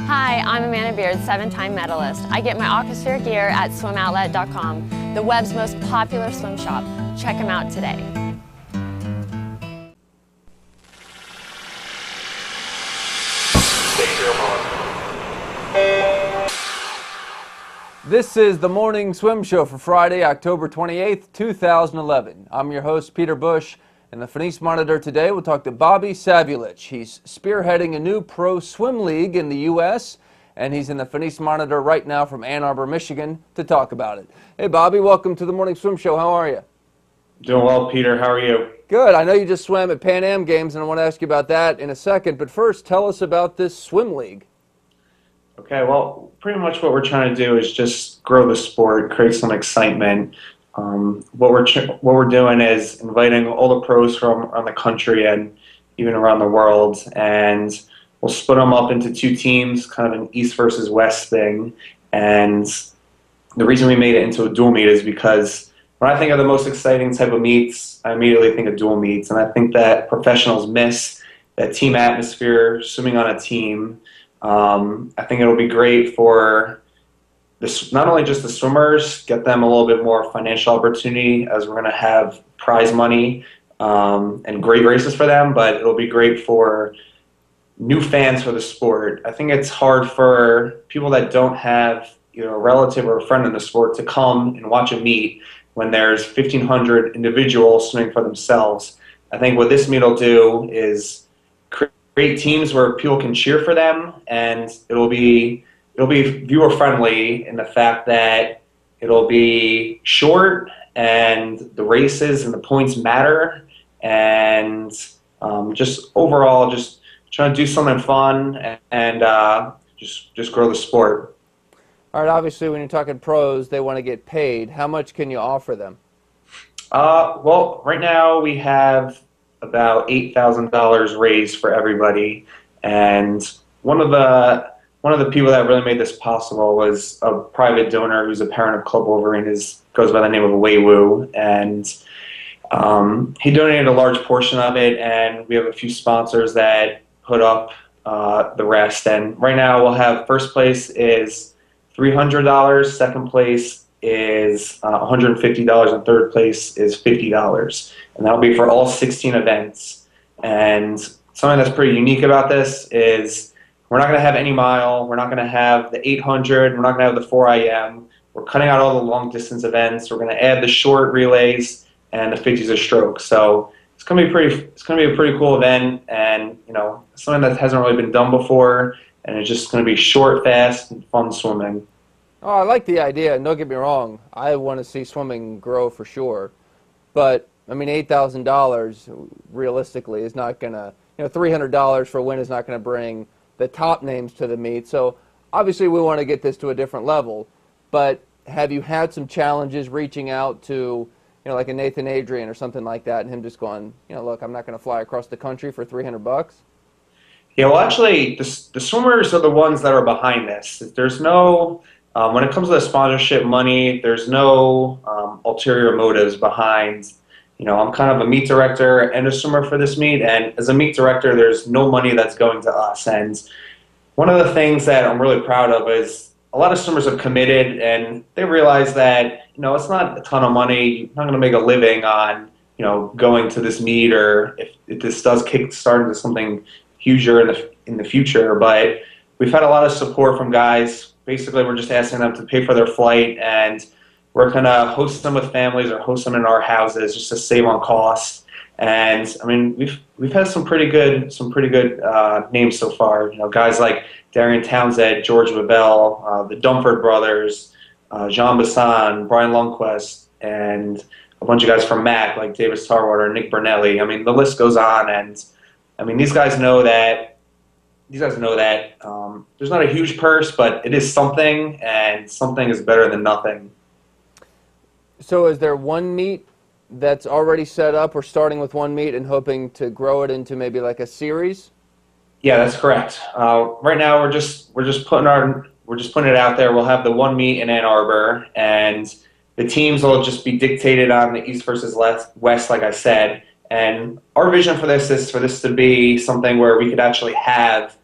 Hi, I'm Amanda Beard, 7-time medalist. I get my Aquasphere gear at swimoutlet.com, the web's most popular swim shop. Check them out today. This is the Morning Swim Show for Friday, October 28th, 2011. I'm your host, Peter Bush. In the Finis Monitor today, we'll talk to Bobby Savulich. He's spearheading a new pro swim league in the U.S., and he's in the Finis Monitor right now from Ann Arbor, Michigan, to talk about it. Hey, Bobby, welcome to the Morning Swim Show. How are you? Doing well, Peter. How are you? Good. I know you just swam at Pan Am Games, and I want to ask you about that in a second. But first, tell us about this swim league. Okay, well, pretty much what we're trying to do is just grow the sport, create some excitement. What we're doing is inviting all the pros from around the country and even around the world, and we'll split them up into two teams, kind of an East versus West thing. And the reason we made it into a dual meet is because when I think of the most exciting type of meets, I immediately think of dual meets, and I think that professionals miss that team atmosphere, swimming on a team. I think it'll be great for not only just the swimmers, get them a little bit more financial opportunity as we're going to have prize money and great races for them, but it'll be great for new fans for the sport. I think it's hard for people that don't have a relative or a friend in the sport to come and watch a meet when there's 1,500 individuals swimming for themselves. I think what this meet will do is create teams where people can cheer for them, and it'll be viewer friendly in the fact that it'll be short and the races and the points matter, and just overall just trying to do something fun and just grow the sport. All right, obviously when you're talking pros, they want to get paid. How much can you offer them? Well, right now we have about $8,000 raised for everybody, and one of the people that really made this possible was a private donor who's a parent of Club Wolverine, goes by the name of Weiwu, and he donated a large portion of it, and we have a few sponsors that put up the rest. And right now we'll have first place is $300, second place is $150, and third place is $50, and that'll be for all 16 events. And something that's pretty unique about this is we're not going to have any mile, we're not going to have the 800, we're not going to have the 4 IM. We're cutting out all the long distance events. We're going to add the short relays and the 50s of stroke. So it's going to be a pretty cool event, and something that hasn't really been done before, and it's just going to be short, fast, and fun swimming. Oh, I like the idea, and don't get me wrong, I want to see swimming grow for sure. But, I mean, $8,000 realistically is not going to, $300 for a win is not going to bring the top names to the meet. So, obviously we want to get this to a different level. But have you had some challenges reaching out to, like a Nathan Adrian or something like that, and him just going, look, I'm not going to fly across the country for $300? Yeah, well, actually, the swimmers are the ones that are behind this. There's no... when it comes to the sponsorship money, there's no ulterior motives behind. I'm kind of a meet director and a swimmer for this meet, and as a meet director, there's no money that's going to us. And one of the things that I'm really proud of is a lot of swimmers have committed, and they realize that it's not a ton of money. You're not going to make a living on going to this meet, or if this does kickstart into something huger in the future. But we've had a lot of support from guys. Basically, we're just asking them to pay for their flight, and we're going to host them with families or host them in our houses just to save on costs. And I mean, we've had some pretty good names so far. Guys like Darian Townsend, George Babel, the Dumford brothers, Jean Bassan, Brian Lundquist, and a bunch of guys from MAC like Davis Tarwater, Nick Bernelli. I mean, the list goes on, and I mean, these guys know that there's not a huge purse, but it is something, and something is better than nothing. So is there one meet that's already set up, or starting with one meet and hoping to grow it into maybe like a series? Yeah, that's correct. Right now we're just putting it out there. We'll have the one meet in Ann Arbor, and the teams will just be dictated on the East versus West, like I said. And our vision for this is for this to be something where we could actually have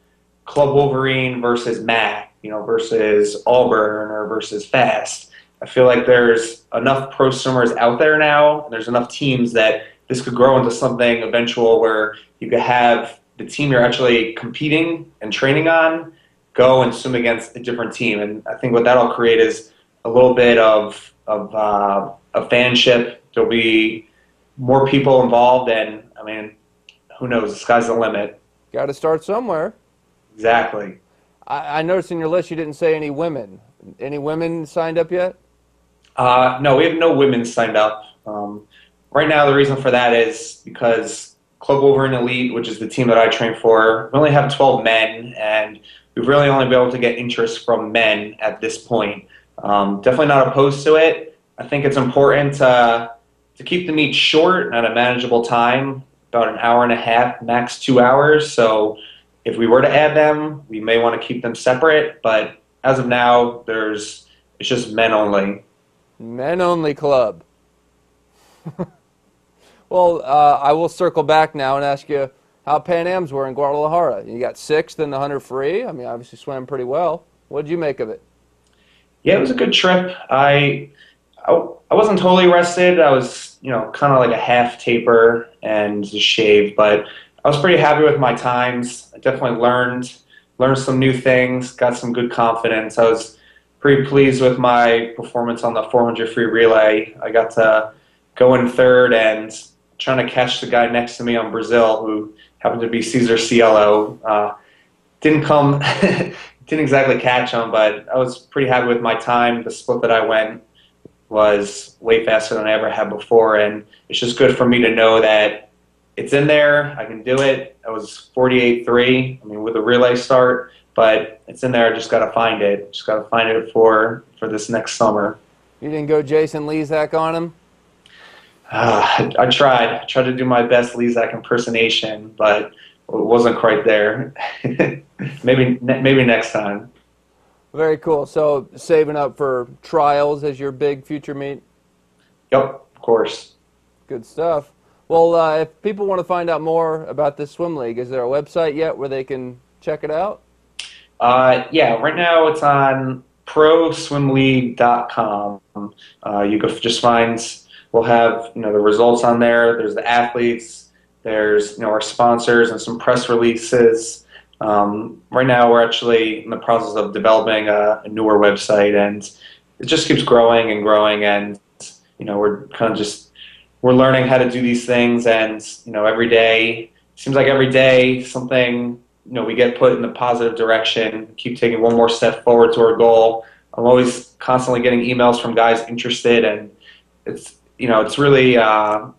Club Wolverine versus Mac, versus Auburn or versus Fast. I feel like there's enough pro swimmers out there now, and there's enough teams that this could grow into something eventual where you could have the team you're actually competing and training on go and swim against a different team. And I think what that'll create is a little bit of a fanship. There'll be more people involved, and I mean, who knows? The sky's the limit. Got to start somewhere. Exactly. I noticed in your list you didn't say any women. Any women signed up yet? No, we have no women signed up. Right now, the reason for that is because Club Wolverine Elite, which is the team that I train for, we only have 12 men, and we've really only been able to get interest from men at this point. Definitely not opposed to it. I think it's important to keep the meet short and at a manageable time, about an hour and a half, max 2 hours. So if we were to add them, we may want to keep them separate. But as of now, it's just men only. Men only club. Well, I will circle back now and ask you how Pan Ams were in Guadalajara. You got sixth in the 100 free. I mean, obviously swam pretty well. What did you make of it? Yeah, it was a good trip. I wasn't totally rested. I was, kind of like a half taper and just shave, but I was pretty happy with my times. I definitely learned some new things, got some good confidence. I was pretty pleased with my performance on the 400 free relay. I got to go in third and trying to catch the guy next to me on Brazil, who happened to be Cesar Cielo. Didn't exactly catch him, but I was pretty happy with my time. The split that I went was way faster than I ever had before, and it's just good for me to know that it's in there. I can do it. I was 48.3, I mean, with a relay start, but it's in there. I just got to find it. Just got to find it for this next summer. You didn't go Jason Lezak on him? I tried to do my best Lezak impersonation, but it wasn't quite there. maybe next time. Very cool. So saving up for trials as your big future meet? Yep, of course. Good stuff. Well, if people want to find out more about this swim league, is there a website yet where they can check it out? Yeah, right now it's on proswimleague.com. You can just find, we'll have the results on there. There's the athletes. There's our sponsors and some press releases. Right now we're actually in the process of developing a newer website, and it just keeps growing and growing. And we're kind of we're learning how to do these things, and every day seems like every day something we get put in the positive direction. Keep taking one more step forward to our goal. I'm always constantly getting emails from guys interested, and it's really a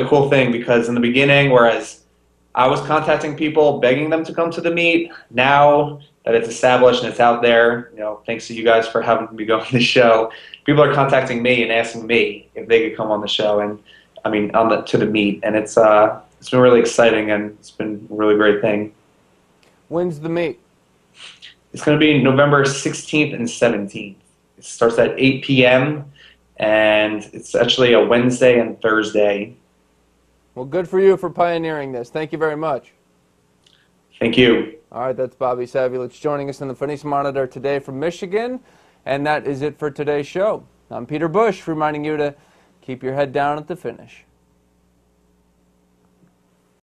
cool thing, because in the beginning, whereas I was contacting people, begging them to come to the meet, now that it's established and it's out there, thanks to you guys for having me go on the show, people are contacting me and asking me if they could come on the show, and to the meet, and it's been really exciting, and it's been a really great thing. When's the meet? It's going to be November 16th and 17th. It starts at 8 p.m., and it's actually a Wednesday and Thursday. Well, good for you for pioneering this. Thank you very much. Thank you. All right, that's Bobby Savulich joining us on the Finish Monitor today from Michigan, and that is it for today's show. I'm Peter Bush, reminding you to keep your head down at the finish.